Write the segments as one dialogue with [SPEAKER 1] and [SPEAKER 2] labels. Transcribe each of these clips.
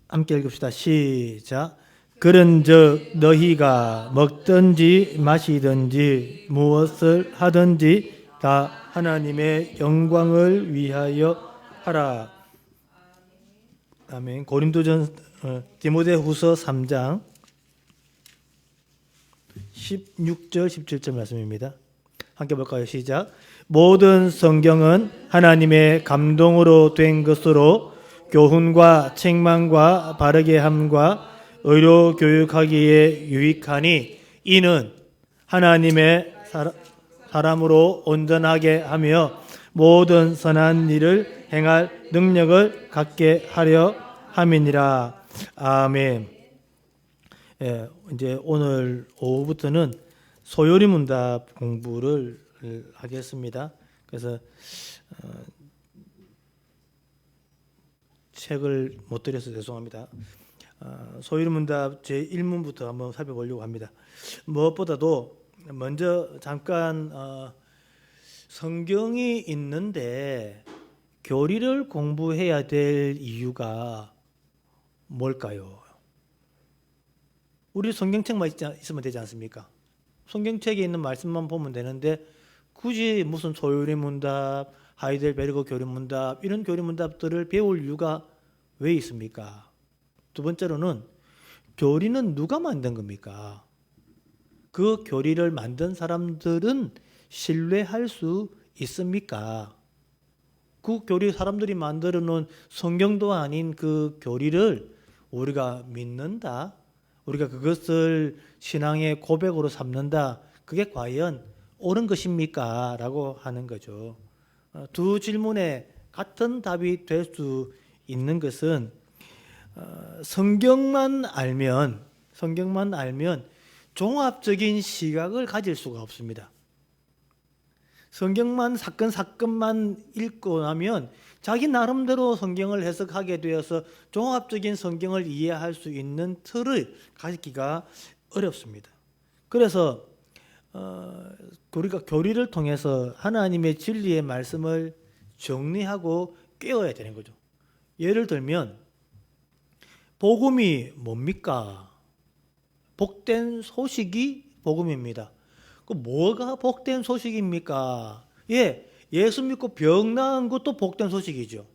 [SPEAKER 1] 함께 읽읍시다. 시작. 그런즉 너희가 먹든지 마시든지 무엇을 하든지 다 하나님의 영광을 위하여 하라. 아멘. 디모데후서 3장 16절 17절 말씀입니다. 함께 볼까요? 시작. 모든 성경은 하나님의 감동으로 된 것으로 교훈과 책망과 바르게 함과 의로 교육하기에 유익하니 이는 하나님의 사람으로 온전하게 하며 모든 선한 일을 행할 능력을 갖게 하려 함이니라. 아멘. 예, 이제 오늘 오후부터는 소요리 문답 공부를 하겠습니다. 그래서 책을 못 드려서 죄송합니다. 소요리 문답 제1문부터 한번 살펴보려고 합니다. 무엇보다도 먼저 잠깐 성경이 있는데 교리를 공부해야 될 이유가 뭘까요? 우리 성경책만 있으면 되지 않습니까? 성경책에 있는 말씀만 보면 되는데 굳이 무슨 소요리 문답, 하이델베르그 교리 문답 이런 교리 문답들을 배울 이유가 왜 있습니까? 두 번째로는 교리는 누가 만든 겁니까? 그 교리를 만든 사람들은 신뢰할 수 있습니까? 그 교리 사람들이 만들어 놓은 성경도 아닌 그 교리를 우리가 믿는다? 우리가 그것을 신앙의 고백으로 삼는다. 그게 과연 옳은 것입니까? 라고 하는 거죠. 두 질문에 같은 답이 될 수 있는 것은 성경만 알면 종합적인 시각을 가질 수가 없습니다. 성경만 사건만 읽고 나면 자기 나름대로 성경을 해석하게 되어서 종합적인 성경을 이해할 수 있는 틀을 갖기가 어렵습니다. 그래서 우리가 교리를 통해서 하나님의 진리의 말씀을 정리하고 깨어야 되는 거죠. 예를 들면 복음이 뭡니까? 복된 소식이 복음입니다. 그 뭐가 복된 소식입니까? 예수 믿고 병 나은 것도 복된 소식이죠.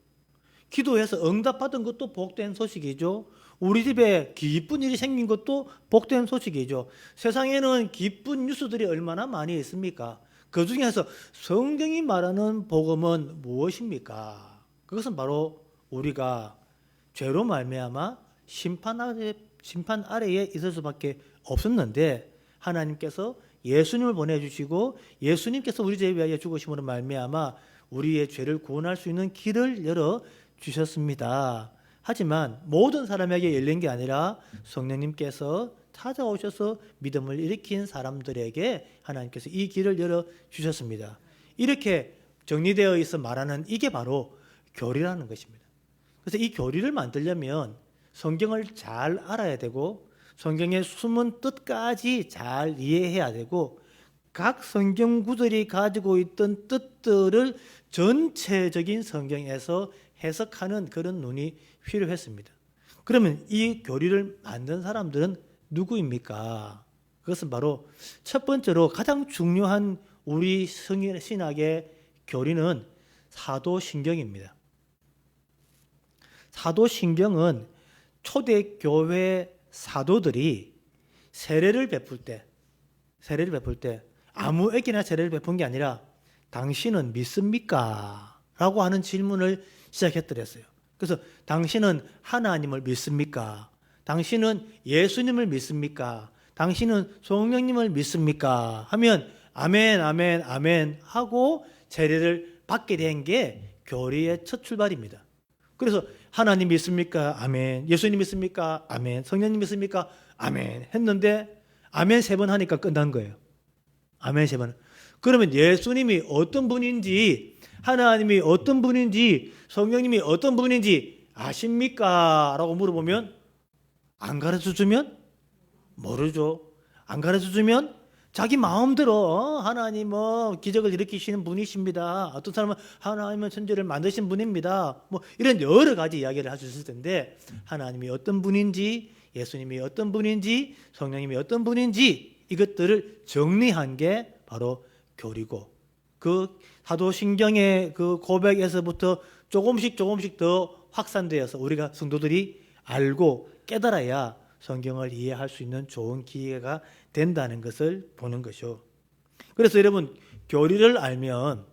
[SPEAKER 1] 기도해서 응답받은 것도 복된 소식이죠. 우리 집에 기쁜 일이 생긴 것도 복된 소식이죠. 세상에는 기쁜 뉴스들이 얼마나 많이 있습니까? 그 중에서 성경이 말하는 복음은 무엇입니까? 그것은 바로 우리가 죄로 말미암아 심판 아래에 있을 수밖에 없었는데 하나님께서 예수님을 보내주시고 예수님께서 우리 죄에 위하여 죽으심으로 말미암아 우리의 죄를 구원할 수 있는 길을 열어주셨습니다. 하지만 모든 사람에게 열린 게 아니라 성령님께서 찾아오셔서 믿음을 일으킨 사람들에게 하나님께서 이 길을 열어주셨습니다. 이렇게 정리되어 있어 말하는 이게 바로 교리라는 것입니다. 그래서 이 교리를 만들려면 성경을 잘 알아야 되고 성경의 숨은 뜻까지 잘 이해해야 되고 각 성경 구절이 가지고 있던 뜻들을 전체적인 성경에서 해석하는 그런 눈이 필요했습니다. 그러면 이 교리를 만든 사람들은 누구입니까? 그것은 바로 첫 번째로 가장 중요한 우리 신학의 교리는 사도신경입니다. 사도신경은 초대교회 사도들이 세례를 베풀 때 아무에게나 세례를 베푼 게 아니라 당신은 믿습니까? 라고 하는 질문을 시작했더랬어요. 그래서 당신은 하나님을 믿습니까? 당신은 예수님을 믿습니까? 당신은 성령님을 믿습니까? 하면 아멘, 아멘, 아멘 하고 세례를 받게 된 게 교리의 첫 출발입니다. 그래서 하나님 믿습니까? 아멘. 예수님 믿습니까? 아멘. 성령님 믿습니까? 아멘. 했는데 아멘 3번 하니까 끝난 거예요. 아멘 3번. 그러면 예수님이 어떤 분인지, 하나님이 어떤 분인지, 성령님이 어떤 분인지 아십니까? 라고 물어보면 안 가르쳐주면 모르죠. 안 가르쳐주면 자기 마음대로 하나님 기적을 일으키시는 분이십니다. 어떤 사람은 하나님은 천지를 만드신 분입니다. 뭐 이런 여러 가지 이야기를 할 수 있을 텐데 하나님이 어떤 분인지, 예수님이 어떤 분인지, 성령님이 어떤 분인지 이것들을 정리한 게 바로 교리고, 그 사도신경의 그 고백에서부터 조금씩 더 확산되어서 우리가 성도들이 알고 깨달아야 성경을 이해할 수 있는 좋은 기회가 된다는 것을 보는 것이죠. 그래서 여러분, 교리를 알면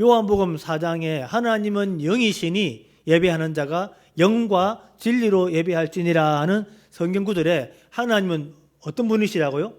[SPEAKER 1] 요한복음 4장에 하나님은 영이시니 예배하는 자가 영과 진리로 예배할지니라 하는 성경 구절에 하나님은 어떤 분이시라고요?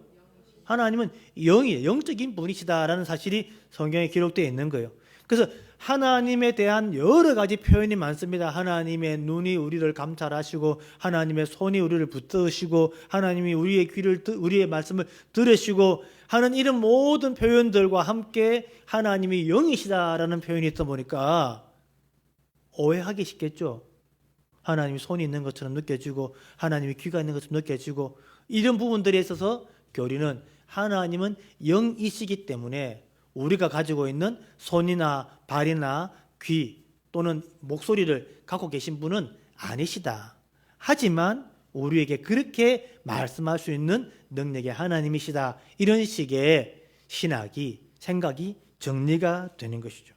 [SPEAKER 1] 하나님은 영이에요. 영적인 분이시다라는 사실이 성경에 기록되어 있는 거예요. 그래서 하나님에 대한 여러 가지 표현이 많습니다. 하나님의 눈이 우리를 감찰하시고, 하나님의 손이 우리를 붙드시고, 하나님이 우리의 말씀을 들으시고 하는 이런 모든 표현들과 함께 하나님이 영이시다라는 표현이 있다 보니까 오해하기 쉽겠죠. 하나님이 손이 있는 것처럼 느껴지고, 하나님이 귀가 있는 것처럼 느껴지고, 이런 부분들에 있어서 교리는 하나님은 영이시기 때문에 우리가 가지고 있는 손이나 발이나 귀 또는 목소리를 갖고 계신 분은 아니시다. 하지만 우리에게 그렇게 말씀할 수 있는 능력의 하나님이시다. 이런 식의 생각이 정리가 되는 것이죠.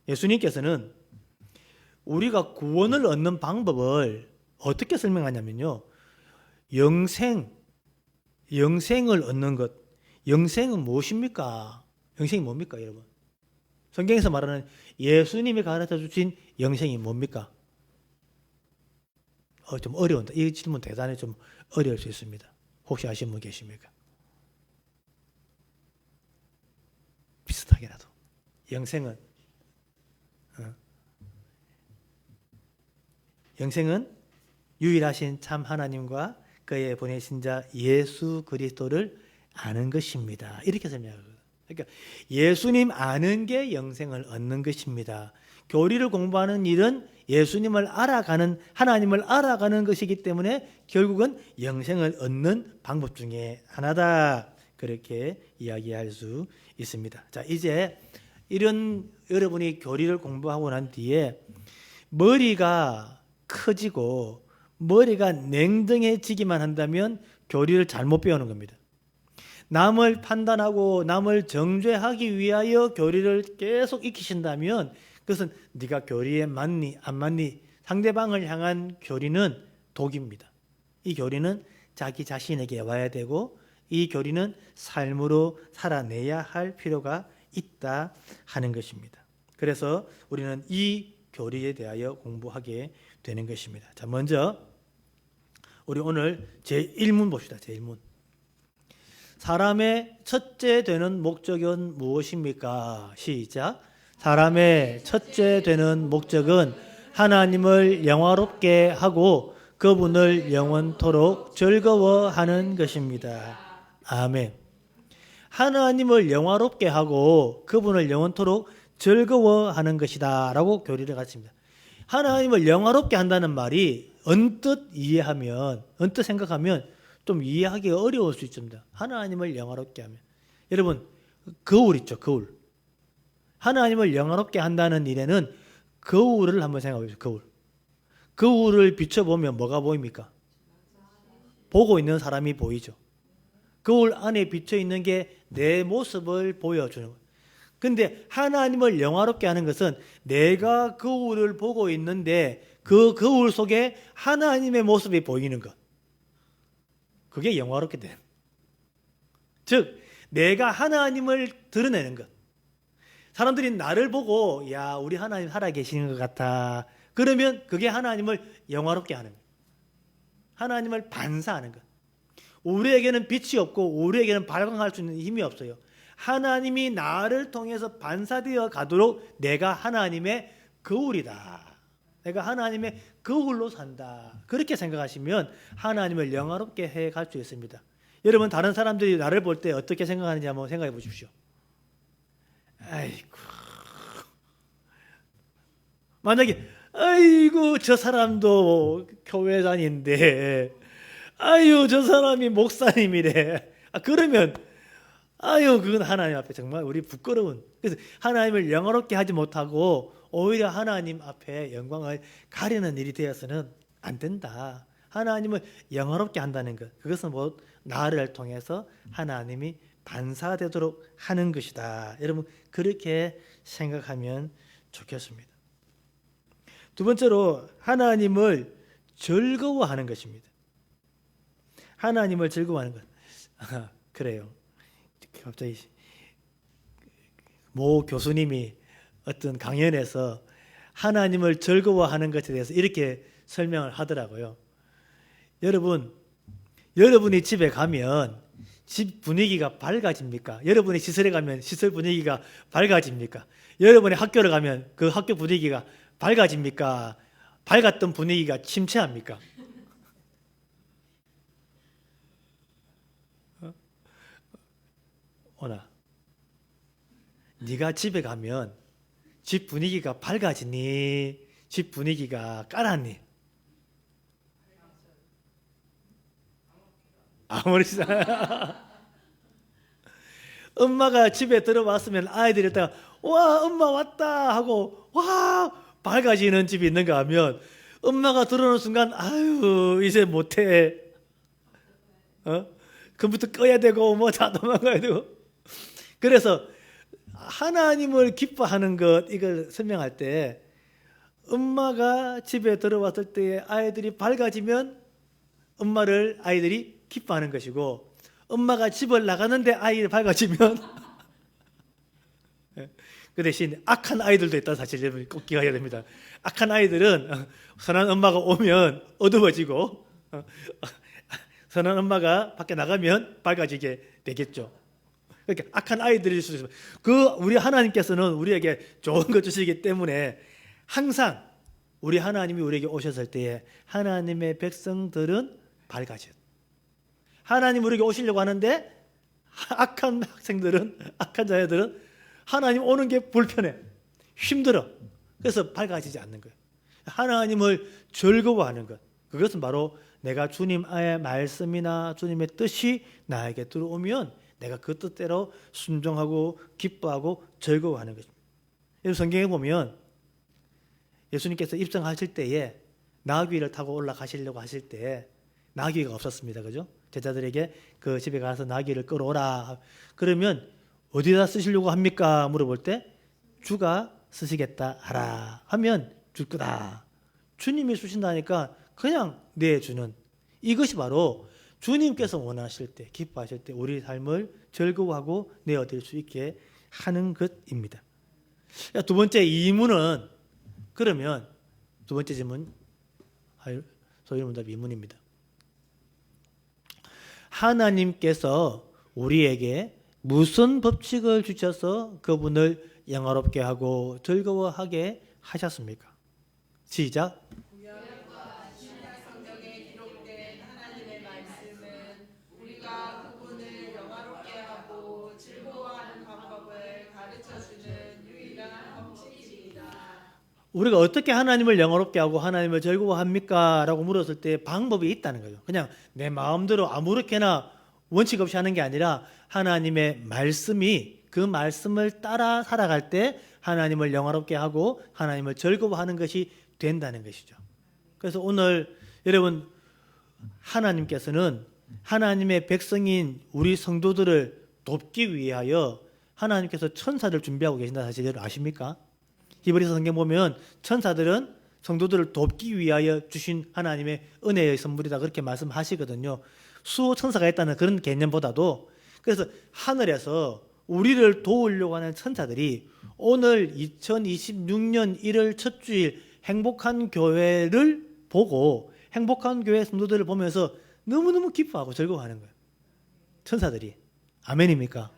[SPEAKER 1] 예수님께서는 우리가 구원을 얻는 방법을 어떻게 설명하냐면요, 영생을 얻는 것. 영생은 무엇입니까? 영생이 뭡니까, 여러분? 성경에서 말하는 예수님이 가르쳐 주신 영생이 뭡니까? 좀 어려운다. 이 질문 대단히 좀 어려울 수 있습니다. 혹시 아시는 분 계십니까? 비슷하게라도. 영생은 유일하신 참 하나님과 그의 보내신 자 예수 그리스도를 아는 것입니다. 이렇게 설명하거든요. 그러니까 예수님 아는 게 영생을 얻는 것입니다. 교리를 공부하는 일은 예수님을 알아가는, 하나님을 알아가는 것이기 때문에 결국은 영생을 얻는 방법 중에 하나다. 그렇게 이야기할 수 있습니다. 자, 이제 이런 여러분이 교리를 공부하고 난 뒤에 머리가 커지고 머리가 냉정해지기만 한다면 교리를 잘못 배우는 겁니다. 남을 판단하고 남을 정죄하기 위하여 교리를 계속 익히신다면 그것은 네가 교리에 맞니 안 맞니, 상대방을 향한 교리는 독입니다. 이 교리는 자기 자신에게 와야 되고 이 교리는 삶으로 살아내야 할 필요가 있다 하는 것입니다. 그래서 우리는 이 교리에 대하여 공부하게 되는 것입니다. 자, 먼저 우리 오늘 제1문 봅시다. 제1문. 사람의 첫째 되는 목적은 무엇입니까? 시작. 사람의 첫째 되는 목적은 하나님을 영화롭게 하고 그분을 영원토록 즐거워하는 것입니다. 아멘. 하나님을 영화롭게 하고 그분을 영원토록 즐거워하는 것이다 라고 교리를 갖습니다. 하나님을 영화롭게 한다는 말이 언뜻 생각하면 좀 이해하기 어려울 수 있습니다. 하나님을 영화롭게 하면. 여러분, 거울 있죠, 거울. 하나님을 영화롭게 한다는 일에는 거울을 한번 생각해 보세요. 거울. 거울을 비춰보면 뭐가 보입니까? 보고 있는 사람이 보이죠. 거울 안에 비쳐 있는 게 내 모습을 보여주는 거예요. 근데 하나님을 영화롭게 하는 것은 내가 거울을 보고 있는데 그 거울 속에 하나님의 모습이 보이는 것. 그게 영화롭게 돼요. 즉, 내가 하나님을 드러내는 것. 사람들이 나를 보고 야, 우리 하나님 살아계시는 것 같아. 그러면 그게 하나님을 영화롭게 하는 것. 하나님을 반사하는 것. 우리에게는 빛이 없고 우리에게는 발광할 수 있는 힘이 없어요. 하나님이 나를 통해서 반사되어 가도록 내가 하나님의 거울이다. 내가 하나님의 거울로 산다. 그렇게 생각하시면 하나님을 영화롭게 해갈 수 있습니다. 여러분, 다른 사람들이 나를 볼 때 어떻게 생각하는지 한번 생각해 보십시오. 아이고, 만약에 아이고 저 사람도 교회 다니는데 아유 저 사람이 목사님이래. 그러면 아유 그건 하나님 앞에 정말 우리 부끄러운. 그래서 하나님을 영화롭게 하지 못하고 오히려 하나님 앞에 영광을 가리는 일이 되어서는 안 된다. 하나님을 영화롭게 한다는 것, 그것은 뭐 나를 통해서 하나님이 반사되도록 하는 것이다. 여러분 그렇게 생각하면 좋겠습니다. 두 번째로 하나님을 즐거워하는 것입니다. 하나님을 즐거워하는 것. 그래요. 갑자기 모 교수님이 어떤 강연에서 하나님을 즐거워하는 것에 대해서 이렇게 설명을 하더라고요. 여러분이 집에 가면 집 분위기가 밝아집니까? 여러분이 시설에 가면 시설 분위기가 밝아집니까? 여러분이 학교를 가면 그 학교 분위기가 밝아집니까? 밝았던 분위기가 침체합니까? 오나, 네가 집에 가면 집 분위기가 밝아지니? 집 분위기가 까놨니? 아무리 엄마가 집에 들어왔으면 아이들이 다 와 엄마 왔다 하고 와 밝아지는 집이 있는가 하면 엄마가 들어오는 순간 아유 이제 못해, 컴퓨터 꺼야 되고 뭐 다 도망가야 되고. 그래서 하나님을 기뻐하는 것 이걸 설명할 때 엄마가 집에 들어왔을 때 아이들이 밝아지면 엄마를 아이들이 기뻐하는 것이고, 엄마가 집을 나가는데 아이들이 밝아지면 그 대신 악한 아이들도 있다. 사실 여러분 꼭 기억해야 됩니다. 악한 아이들은 선한 엄마가 오면 어두워지고 선한 엄마가 밖에 나가면 밝아지게 되겠죠. 그러니까 악한 아이들일 수 있습니다. 우리 하나님께서는 우리에게 좋은 것 주시기 때문에 항상 우리 하나님이 우리에게 오셨을 때에 하나님의 백성들은 밝아져요. 하나님 우리에게 오시려고 하는데 악한 학생들은, 악한 자녀들은 하나님 오는 게 불편해, 힘들어. 그래서 밝아지지 않는 거예요. 하나님을 즐거워하는 것, 그것은 바로 내가 주님의 말씀이나 주님의 뜻이 나에게 들어오면 내가 그 뜻대로 순종하고 기뻐하고 즐거워하는 것입니다. 성경에 보면 예수님께서 입성하실 때에 나귀를 타고 올라가시려고 하실 때 나귀가 없었습니다. 그죠? 제자들에게 그 집에 가서 나귀를 끌어오라. 그러면 어디다 쓰시려고 합니까? 물어볼 때 주가 쓰시겠다 하라 하면 줄 거다. 주님이 주신다니까 그냥 내주는, 이것이 바로 주님께서 원하실 때, 기뻐하실 때 우리 삶을 즐거워하고 내어드릴 수 있게 하는 것입니다. 두 번째 이문은, 그러면 두 번째 질문, 소위문답 이문입니다. 하나님께서 우리에게 무슨 법칙을 주셔서 그분을 영화롭게 하고 즐거워하게 하셨습니까? 시작.
[SPEAKER 2] 구약과 신약 성경에 기록된 하나님의 말씀은 우리가 그분을 영화롭게 하고 즐거워하는 방법을 가르쳐주는 유일한 법칙입니다.
[SPEAKER 1] 우리가 어떻게 하나님을 영화롭게 하고 하나님을 즐거워합니까? 라고 물었을 때 방법이 있다는 거죠. 그냥 내 마음대로 아무렇게나 원칙 없이 하는 게 아니라 하나님의 말씀이, 그 말씀을 따라 살아갈 때 하나님을 영화롭게 하고 하나님을 즐거워하는 것이 된다는 것이죠. 그래서 오늘 여러분, 하나님께서는 하나님의 백성인 우리 성도들을 돕기 위하여 하나님께서 천사를 준비하고 계신다 사실 여러분 아십니까? 히브리서 성경 보면 천사들은 성도들을 돕기 위하여 주신 하나님의 은혜의 선물이다 그렇게 말씀하시거든요. 수호 천사가 있다는 그런 개념보다도, 그래서 하늘에서 우리를 도우려고 하는 천사들이 오늘 2026년 1월 첫 주일 행복한 교회를 보고 행복한 교회 성도들을 보면서 너무너무 기뻐하고 즐거워하는 거예요. 천사들이. 아멘입니까?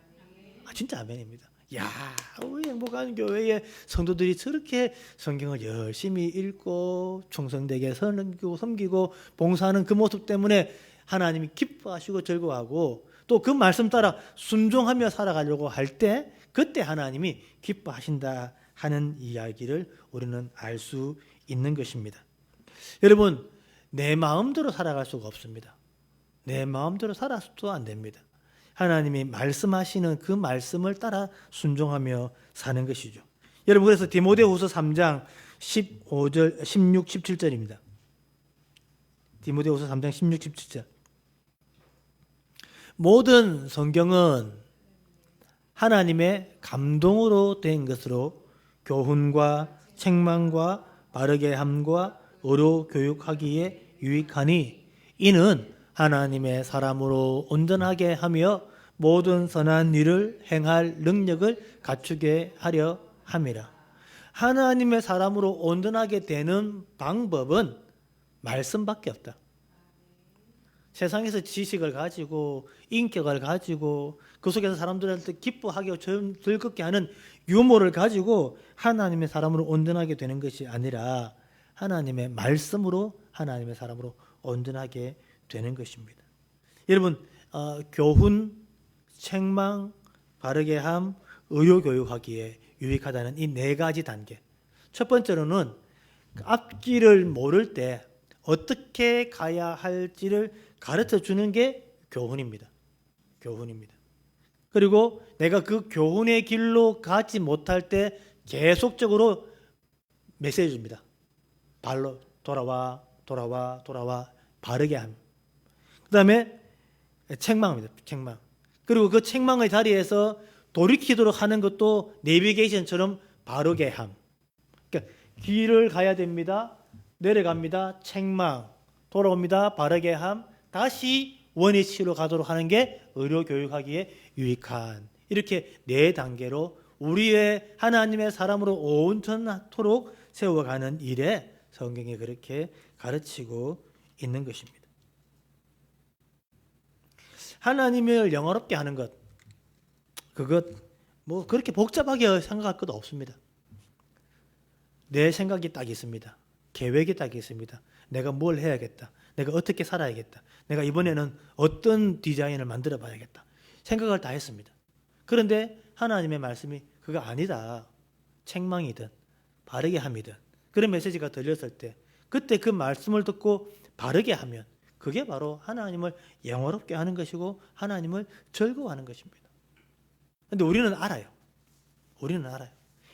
[SPEAKER 1] 진짜 아멘입니다. 야, 우리 행복한 교회의 성도들이 저렇게 성경을 열심히 읽고 충성되게 섬기고 봉사하는 그 모습 때문에 하나님이 기뻐하시고 즐거워하고 또 그 말씀 따라 순종하며 살아가려고 할 때 그때 하나님이 기뻐하신다 하는 이야기를 우리는 알 수 있는 것입니다. 여러분, 내 마음대로 살아갈 수가 없습니다. 내 마음대로 살아서도 안 됩니다. 하나님이 말씀하시는 그 말씀을 따라 순종하며 사는 것이죠. 여러분, 그래서 디모데후서 3장 15절, 16, 17절입니다. 디모데후서 3장 16, 17절. 모든 성경은 하나님의 감동으로 된 것으로 교훈과 책망과 바르게 함과 의로 교육하기에 유익하니 이는 하나님의 사람으로 온전하게 하며 모든 선한 일을 행할 능력을 갖추게 하려 함이라. 하나님의 사람으로 온전하게 되는 방법은 말씀밖에 없다. 세상에서 지식을 가지고 인격을 가지고 그 속에서 사람들한테 기뻐하게 즐겁게 하는 유머를 가지고 하나님의 사람으로 온전하게 되는 것이 아니라 하나님의 말씀으로 하나님의 사람으로 온전하게 되는 것입니다. 여러분, 교훈, 책망, 바르게 함, 의료 교육하기에 유익하다는 이 네 가지 단계. 첫 번째로는 앞길을 모를 때 어떻게 가야 할지를 가르쳐 주는 게 교훈입니다. 교훈입니다. 그리고 내가 그 교훈의 길로 가지 못할 때 계속적으로 메시지 줍니다. 발로 돌아와 바르게 함. 그 다음에 책망입니다. 책망. 그리고 그 책망의 자리에서 돌이키도록 하는 것도 내비게이션처럼 바르게 함. 그러니까 길을 가야 됩니다. 내려갑니다. 책망. 돌아옵니다. 바르게 함. 다시 원위치로 가도록 하는 게 의료 교육하기에 유익한, 이렇게 네 단계로 우리의 하나님의 사람으로 온전토록 세워가는 일에 성경이 그렇게 가르치고 있는 것입니다. 하나님을 영화롭게 하는 것, 그것 뭐 그렇게 복잡하게 생각할 것도 없습니다. 내 생각이 딱 있습니다. 계획이 딱 있습니다. 내가 뭘 해야겠다. 내가 어떻게 살아야겠다. 내가 이번에는 어떤 디자인을 만들어 봐야겠다. 생각을 다 했습니다. 그런데 하나님의 말씀이 그거 아니다. 책망이든 바르게 함이든 그런 메시지가 들렸을 때 그때 그 말씀을 듣고 바르게 하면 그게 바로 하나님을 영화롭게 하는 것이고 하나님을 즐거워하는 것입니다. 그런데 우리는 알아요. 우리는 알아요.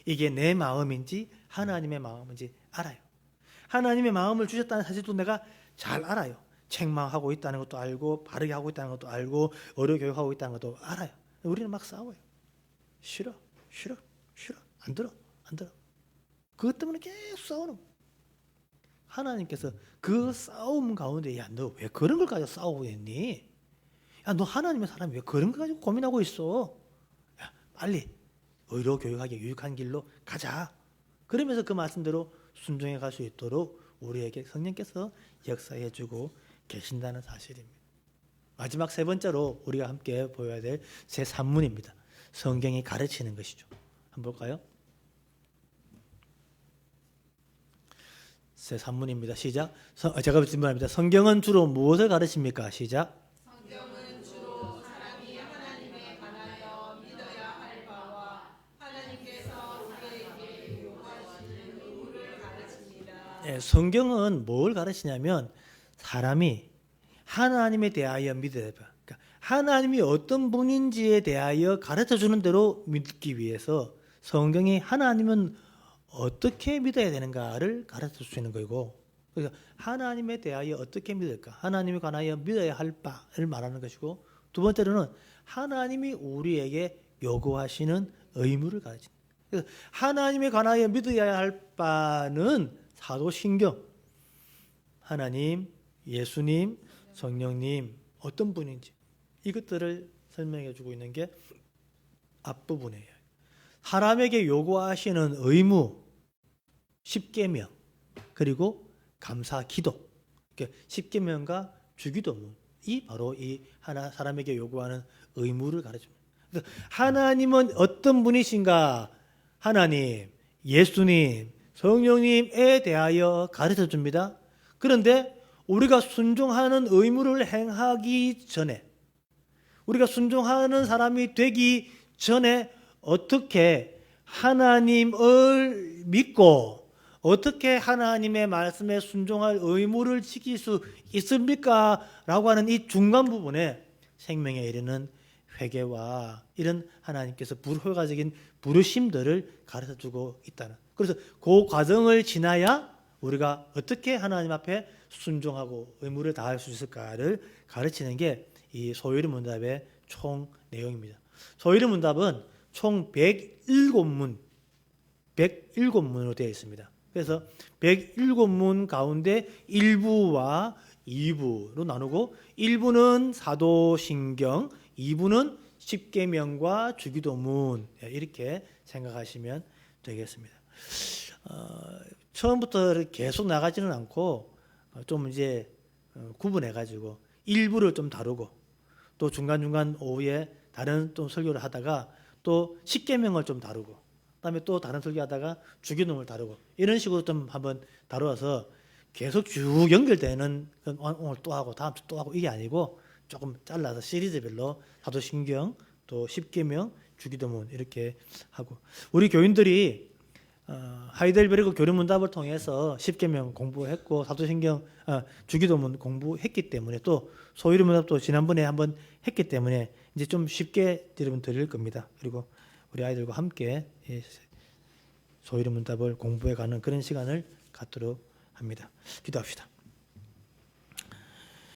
[SPEAKER 1] 이게 내 마음인지 하나님의 마음인지 알아요. 하나님의 마음을 주셨다는 사실도 내가 잘 알아요. 책망하고 있다는 것도 알고 바르게 하고 있다는 것도 알고 의료 교육하고 있다는 것도 알아요. 우리는 막 싸워요. 싫어. 안 들어. 그것 때문에 계속 싸우는 거예요. 하나님께서 그 싸움 가운데 야, 너 왜 그런 걸 가지고 싸우고 있니? 야, 너 하나님의 사람이 왜 그런 걸 가지고 고민하고 있어? 야, 빨리 의료 교육하기 유익한 길로 가자. 그러면서 그 말씀대로 순종해 갈 수 있도록 우리에게 성령께서 역사해 주고 계신다는 사실입니다. 마지막 세 번째로 우리가 함께 보여야 될 제 산문입니다. 성경이 가르치는 것이죠. 한번 볼까요? 제 산문입니다. 시작. 제가 질문합니다. 성경은 주로 무엇을 가르칩니까? 시작.
[SPEAKER 2] 성경은 주로 사람이 하나님에 관하여 믿어야 할 바와 하나님께서 우리에게 요구하시는 의무를 가르칩니다.
[SPEAKER 1] 네, 성경은 뭘 가르치냐면 사람이 하나님에 대하여 믿어야 돼. 그러니까 하나님이 어떤 분인지에 대하여 가르쳐 주는 대로 믿기 위해서 성경이 하나님은 어떻게 믿어야 되는가를 가르쳐 주시는 거고, 그러니까 하나님에 대하여 어떻게 믿을까, 하나님에 관하여 믿어야 할 바를 말하는 것이고, 두 번째로는 하나님이 우리에게 요구하시는 의무를 가르치는 거예요. 그래서 하나님에 관하여 믿어야 할 바는 사도신경, 하나님, 예수님, 성령님 어떤 분인지 이것들을 설명해 주고 있는 게 앞부분이에요. 사람에게 요구하시는 의무, 십계명, 그리고 감사 기도, 십계명과 주기도문이 바로 이 하나 사람에게 요구하는 의무를 가르칩니다. 그래서 하나님은 어떤 분이신가? 하나님, 예수님, 성령님에 대하여 가르쳐 줍니다. 그런데 우리가 순종하는 의무를 행하기 전에, 우리가 순종하는 사람이 되기 전에 어떻게 하나님을 믿고 어떻게 하나님의 말씀에 순종할 의무를 지킬 수 있습니까? 라고 하는 이 중간 부분에 생명에 이르는 회개와 이런 하나님께서 효과적인 부르심들을 가르쳐주고 있다는. 그래서 그 과정을 지나야 우리가 어떻게 하나님 앞에 순종하고 의무를 다할 수 있을까를 가르치는 게 이 소위르 문답의 총 내용입니다. 소위르 문답은 총 107문, 107문으로 되어 있습니다. 그래서 107문 가운데 1부와 2부로 나누고 1부는 사도신경, 2부는 십계명과 주기도문 이렇게 생각하시면 되겠습니다. 처음부터 계속 나가지는 않고 좀 이제 구분해 가지고 1부를 좀 다루고 또 중간중간 오후에 다른 또 설교를 하다가 또 십계명을 좀 다루고 그다음에 또 다른 설교하다가 주기도문을 다루고 이런 식으로 좀 한번 다루어서 계속 쭉 연결되는 오늘 또 하고 다음 주 또 하고 이게 아니고 조금 잘라서 시리즈별로 사도신경 또 십계명 주기도문 이렇게 하고 우리 교인들이 하이델베르크 교리문답을 통해서 십계명 공부했고 사도신경 주기도문 공부했기 때문에 또 소위르문답도 지난번에 한번 했기 때문에 이제 좀 쉽게 여러분 드릴 겁니다. 그리고 우리 아이들과 함께 소위르문답을 공부해가는 그런 시간을 갖도록 합니다. 기도합시다.